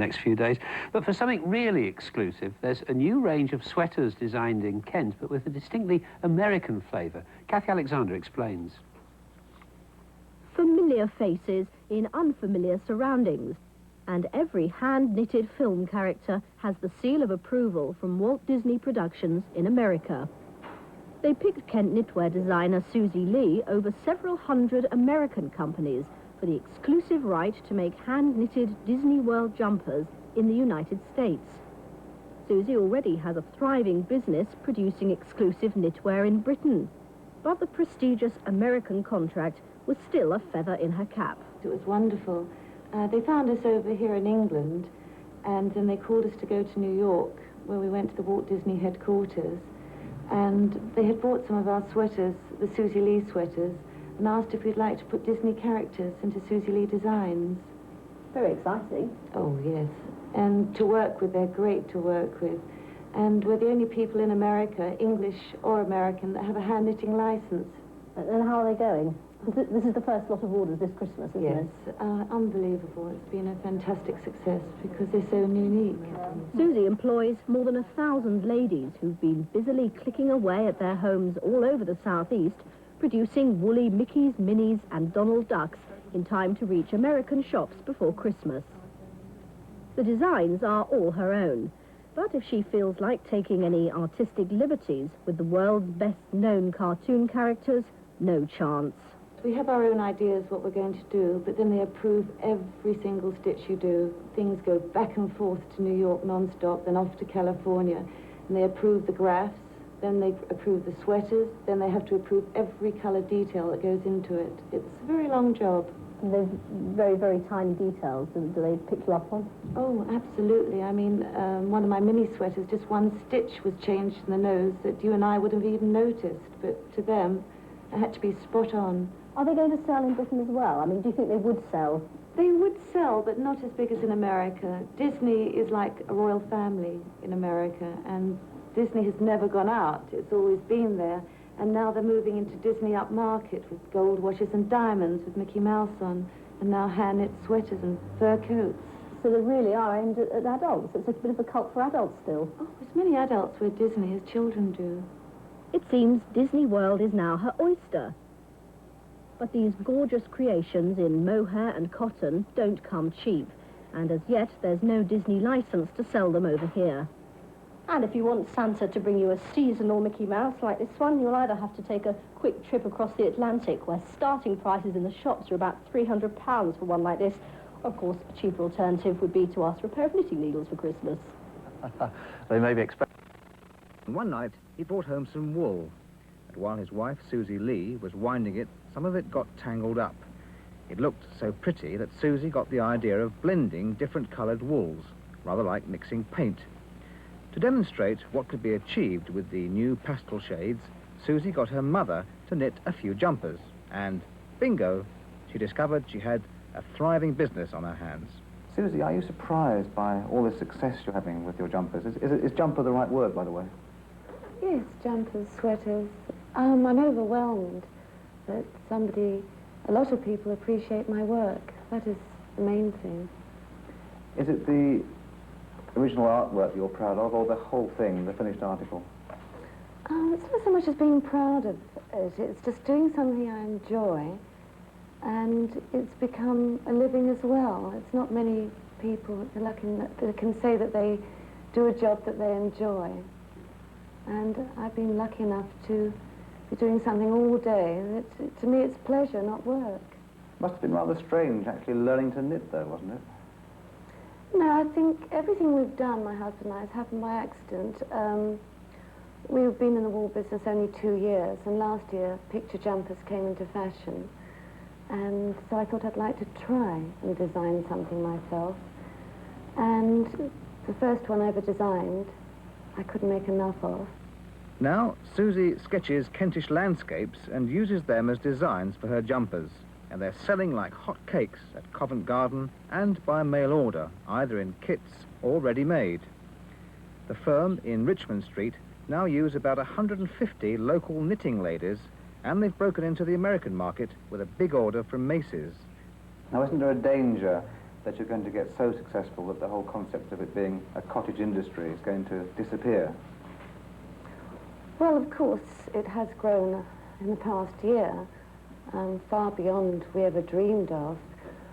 next few days. But for something really exclusive, there's a new range of sweaters designed in Kent, but with a distinctly American flavour. Kathy Alexander explains. Familiar faces in unfamiliar surroundings. And every hand-knitted film character has the seal of approval from Walt Disney Productions in America. They picked Kent knitwear designer Susie Lee over several hundred American companies for the exclusive right to make hand-knitted Disney World jumpers in the United States. Susie already has a thriving business producing exclusive knitwear in Britain, but the prestigious American contract was still a feather in her cap. It was wonderful. They found us over here in England, and then they called us to go to New York, where we went to the Walt Disney headquarters. And they had bought some of our sweaters, the Susie Lee sweaters, and asked if we'd like to put Disney characters into Susie Lee designs. Very exciting. Oh, yes. And to work with, they're great to work with. And we're the only people in America, English or American, that have a hand-knitting license. And how are they going? This is the first lot of orders this Christmas, isn't it? Yes, unbelievable. It's been a fantastic success because they're so unique. Susie employs more than 1,000 ladies who've been busily clicking away at their homes all over the southeast, producing woolly Mickeys, Minnies and Donald Ducks in time to reach American shops before Christmas. The designs are all her own, but if she feels like taking any artistic liberties with the world's best-known cartoon characters, no chance. We have our own ideas what we're going to do, but then they approve every single stitch you do. Things go back and forth to New York non-stop, then off to California, and they approve the graphs, then they approve the sweaters, then they have to approve every colour detail that goes into it. It's a very long job. And there's very, very tiny details. Do they pick you up on? Oh, absolutely. I mean, one of my mini sweaters, just one stitch was changed in the nose that you and I wouldn't have even noticed, but to them, it had to be spot on. Are they going to sell in Britain as well? I mean, do you think they would sell? They would sell, but not as big as in America. Disney is like a royal family in America, and Disney has never gone out. It's always been there, and now they're moving into Disney upmarket with gold watches and diamonds with Mickey Mouse on, and now hand-knit sweaters and fur coats. So they really are aimed at adults. It's a bit of a cult for adults still. Oh, as many adults wear Disney as children do. It seems Disney World is now her oyster. But these gorgeous creations in mohair and cotton don't come cheap, and as yet there's no Disney license to sell them over here. And if you want Santa to bring you a seasonal Mickey Mouse like this one, you'll either have to take a quick trip across the Atlantic, where starting prices in the shops are about £300 for one like this. Of course, a cheaper alternative would be to ask for a pair of knitting needles for Christmas. They may be expected. One night, he brought home some wool, and while his wife, Susie Lee, was winding it, some of it got tangled up. It looked so pretty that Susie got the idea of blending different coloured wools, rather like mixing paint. To demonstrate what could be achieved with the new pastel shades, Susie got her mother to knit a few jumpers, and bingo, she discovered she had a thriving business on her hands. Susie, are you surprised by all the success you're having with your jumpers? Is jumper the right word, by the way? Yes, jumpers, sweaters. I'm overwhelmed that a lot of people appreciate my work. That is the main thing. Is it the original artwork you're proud of, or the whole thing, the finished article? It's not so much as being proud of it. It's just doing something I enjoy, and it's become a living as well. It's not many people that can say that they do a job that they enjoy. And I've been lucky enough to be doing something all day. To me, it's pleasure, not work. Must have been rather strange, actually, learning to knit, though, wasn't it? No, I think everything we've done, my husband and I, has happened by accident. We've been in the wool business only 2 years, and last year picture jumpers came into fashion. And so I thought I'd like to try and design something myself. And the first one I ever designed, I couldn't make enough of. Now, Susie sketches Kentish landscapes and uses them as designs for her jumpers, and they're selling like hot cakes at Covent Garden and by mail order, either in kits or ready-made. The firm in Richmond Street now use about 150 local knitting ladies, and they've broken into the American market with a big order from Macy's. Now, isn't there a danger that you're going to get so successful that the whole concept of it being a cottage industry is going to disappear? Well, of course, it has grown in the past year, far beyond we ever dreamed of.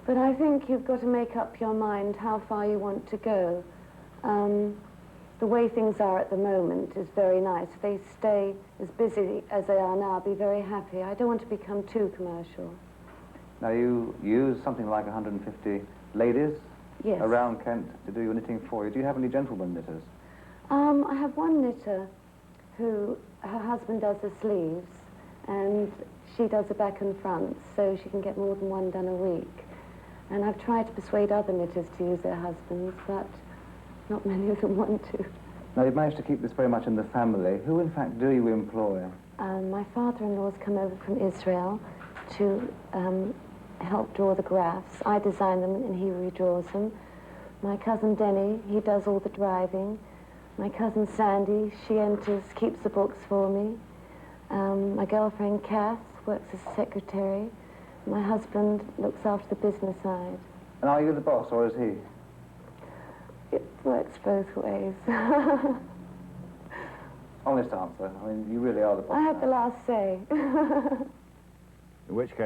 But I think you've got to make up your mind how far you want to go. The way things are at the moment is very nice. If they stay as busy as they are now, I'll be very happy. I don't want to become too commercial. Now, you use something like 150 ladies Yes. around Kent to do your knitting for you. Do you have any gentlemen knitters? I have one knitter who, her husband does the sleeves, and she does the back and front, so she can get more than one done a week. And I've tried to persuade other knitters to use their husbands, but not many of them want to. Now, you've managed to keep this very much in the family. Who, in fact, do you employ? My father-in-law's come over from Israel to help draw the graphs. I design them and he redraws them. My cousin Denny, he does all the driving. My cousin Sandy, she keeps the books for me. My girlfriend Kath works as a secretary. My husband looks after the business side. And are you the boss, or is he? It works both ways. Honest answer. I mean, you really are the boss. I have the last say. In which case...